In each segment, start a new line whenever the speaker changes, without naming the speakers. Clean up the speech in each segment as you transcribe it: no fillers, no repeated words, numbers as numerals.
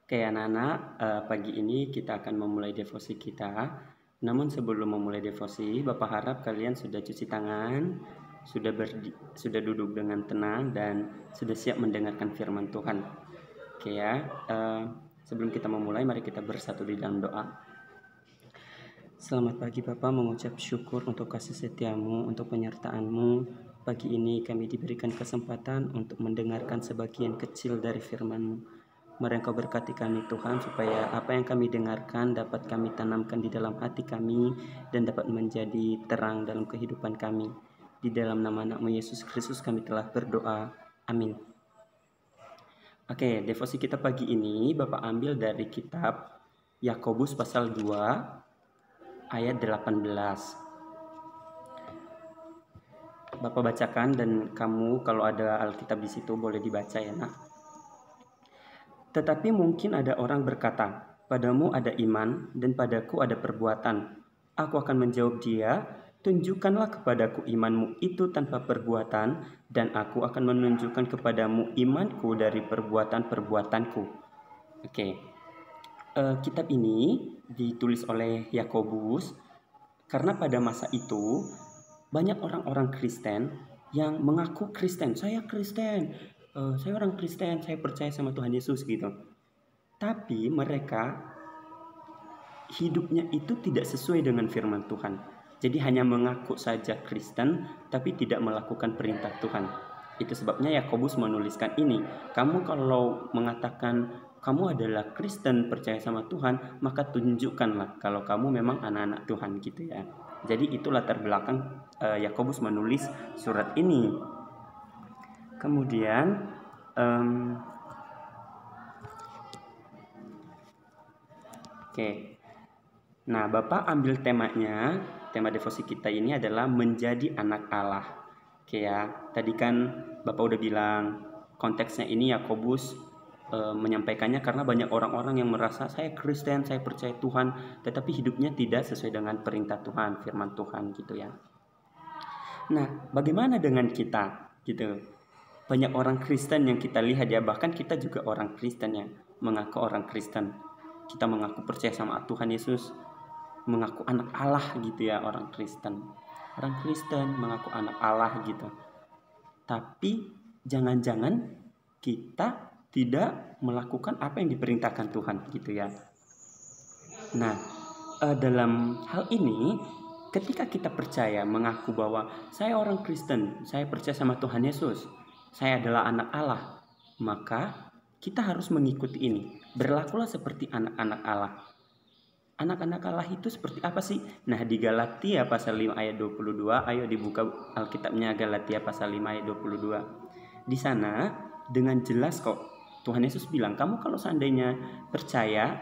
Oke anak-anak, pagi ini kita akan memulai devosi kita. Namun sebelum memulai devosi, Bapak harap kalian sudah cuci tangan, sudah duduk dengan tenang dan sudah siap mendengarkan firman Tuhan. Oke ya, sebelum kita memulai, mari kita bersatu di dalam doa. Selamat pagi Bapak, mengucap syukur untuk kasih setiamu, untuk penyertaan-Mu. Pagi ini kami diberikan kesempatan untuk mendengarkan sebagian kecil dari firman-Mu. Mari Engkau berkati kami Tuhan, supaya apa yang kami dengarkan dapat kami tanamkan di dalam hati kami dan dapat menjadi terang dalam kehidupan kami. Di dalam nama Anak-Mu Yesus Kristus kami telah berdoa. Amin. Oke, devosi kita pagi ini Bapak ambil dari kitab Yakobus pasal 2 ayat 18. Bapak bacakan dan kamu kalau ada Alkitab di situ boleh dibaca ya nak. Tetapi mungkin ada orang berkata, padamu ada iman dan padaku ada perbuatan. Aku akan menjawab dia, tunjukkanlah kepadaku imanmu itu tanpa perbuatan, dan aku akan menunjukkan kepadamu imanku dari perbuatan-perbuatanku. Oke. Kitab ini ditulis oleh Yakobus karena pada masa itu banyak orang-orang Kristen yang mengaku Kristen. Saya Kristen, saya orang Kristen, saya percaya sama Tuhan Yesus gitu. Tapi mereka hidupnya itu tidak sesuai dengan firman Tuhan. Jadi hanya mengaku saja Kristen, tapi tidak melakukan perintah Tuhan. Itu sebabnya Yakobus menuliskan ini. Kamu kalau mengatakan kamu adalah Kristen, percaya sama Tuhan, maka tunjukkanlah kalau kamu memang anak-anak Tuhan gitu ya. Jadi itu latar belakang Yakobus menulis surat ini. Kemudian nah Bapak ambil temanya, tema devosi kita ini adalah menjadi anak Allah. Oke ya, tadi kan Bapak udah bilang konteksnya ini Yakobus menyampaikannya karena banyak orang-orang yang merasa saya Kristen, saya percaya Tuhan, tetapi hidupnya tidak sesuai dengan perintah Tuhan, firman Tuhan gitu ya. Nah, bagaimana dengan kita gitu? Banyak orang Kristen yang kita lihat ya, bahkan kita juga orang Kristen ya, mengaku orang Kristen. Kita mengaku percaya sama Tuhan Yesus, mengaku anak Allah gitu ya, orang Kristen. Orang Kristen mengaku anak Allah gitu. Tapi jangan-jangan kita tidak melakukan apa yang diperintahkan Tuhan gitu ya. Nah, dalam hal ini ketika kita percaya mengaku bahwa saya orang Kristen, saya percaya sama Tuhan Yesus, saya adalah anak Allah, maka kita harus mengikuti ini. Berlakulah seperti anak-anak Allah. Anak-anak Allah itu seperti apa sih? Nah, di Galatia pasal 5 ayat 22, ayo dibuka Alkitabnya, Galatia pasal 5 ayat 22. Di sana dengan jelas kok Tuhan Yesus bilang, kamu kalau seandainya percaya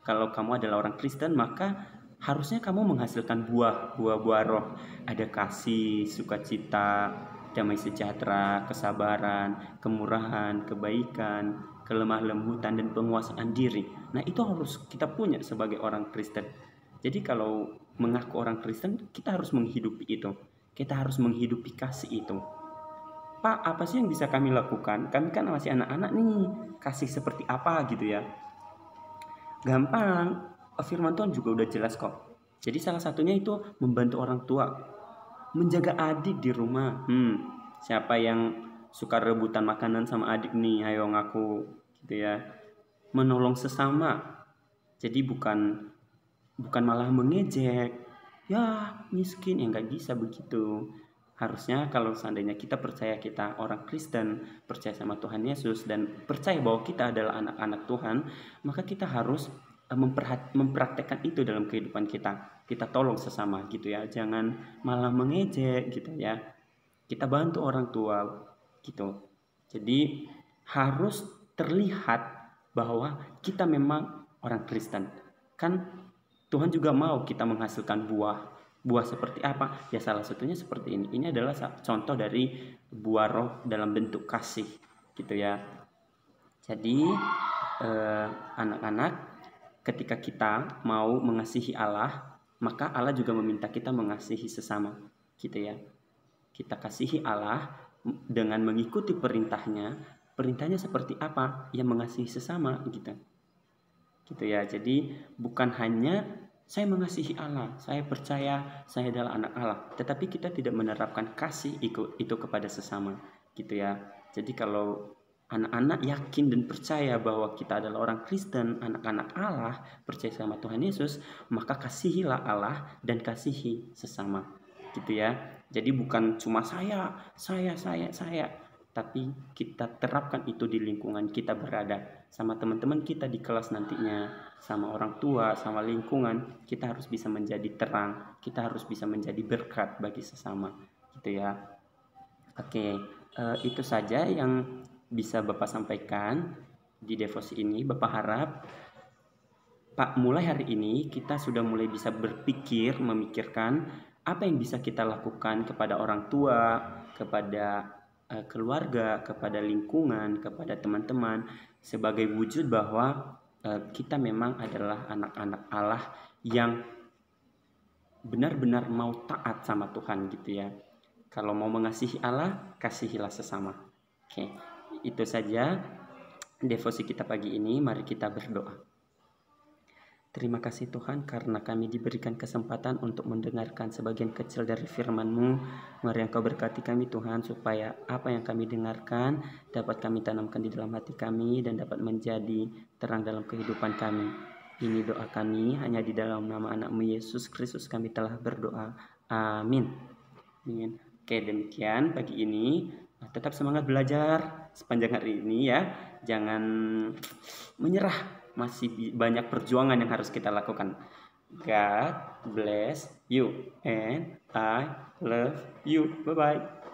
kalau kamu adalah orang Kristen, maka harusnya kamu menghasilkan buah roh. Ada kasih, sukacita, damai sejahtera, kesabaran, kemurahan, kebaikan, kelemah lembutan, dan penguasaan diri. Nah, itu harus kita punya sebagai orang Kristen. Jadi kalau mengaku orang Kristen, kita harus menghidupi itu. Kita harus menghidupi kasih itu. Pak, apa sih yang bisa kami lakukan? Kami kan masih anak-anak nih. Kasih seperti apa gitu ya? Gampang. Firman Tuhan juga udah jelas kok. Jadi salah satunya itu membantu orang tua, menjaga adik di rumah. Siapa yang suka rebutan makanan sama adik nih, ayo ngaku gitu ya. Menolong sesama. Jadi bukan malah mengejek. Ya miskin, ya nggak bisa begitu. Harusnya kalau seandainya kita percaya kita orang Kristen, percaya sama Tuhan Yesus, dan percaya bahwa kita adalah anak-anak Tuhan, maka kita harus mempraktekkan itu dalam kehidupan kita. Kita tolong sesama gitu ya, jangan malah mengejek gitu ya. Kita bantu orang tua gitu. Jadi harus terlihat bahwa kita memang orang Kristen. Kan Tuhan juga mau kita menghasilkan buah. Buah seperti apa? Ya salah satunya seperti ini. Ini adalah contoh dari buah roh dalam bentuk kasih gitu ya. Jadi anak-anak, ketika kita mau mengasihi Allah, maka Allah juga meminta kita mengasihi sesama gitu ya. Kita kasihi Allah dengan mengikuti perintahnya, perintahnya seperti apa? Ya mengasihi sesama gitu. Gitu ya. Jadi bukan hanya saya mengasihi Allah, saya percaya saya adalah anak Allah, tetapi kita tidak menerapkan kasih itu kepada sesama gitu ya. Jadi kalau anak-anak yakin dan percaya bahwa kita adalah orang Kristen, anak-anak Allah, percaya sama Tuhan Yesus, maka kasihilah Allah dan kasihi sesama gitu ya. Jadi bukan cuma saya, tapi kita terapkan itu di lingkungan kita berada, sama teman-teman kita di kelas nantinya, sama orang tua, sama lingkungan. Kita harus bisa menjadi terang, kita harus bisa menjadi berkat bagi sesama gitu ya. Oke, itu saja yang bisa Bapak sampaikan di devosi ini. Bapak harap Pak, mulai hari ini kita sudah mulai bisa berpikir, memikirkan apa yang bisa kita lakukan kepada orang tua, kepada keluarga, kepada lingkungan, kepada teman-teman, sebagai wujud bahwa kita memang adalah anak-anak Allah yang benar-benar mau taat sama Tuhan gitu ya. Kalau mau mengasihi Allah, kasihilah sesama. Oke, itu saja devosi kita pagi ini. Mari kita berdoa. Terima kasih Tuhan karena kami diberikan kesempatan untuk mendengarkan sebagian kecil dari firman-Mu. Mari Engkau berkati kami Tuhan, supaya apa yang kami dengarkan dapat kami tanamkan di dalam hati kami dan dapat menjadi terang dalam kehidupan kami. Ini doa kami, hanya di dalam nama anak-Mu Yesus Kristus kami telah berdoa. Amin. Amin. Oke, demikian pagi ini. Tetap semangat belajar sepanjang hari ini ya. Jangan menyerah. Masih banyak perjuangan yang harus kita lakukan. God bless you and I love you. Bye-bye.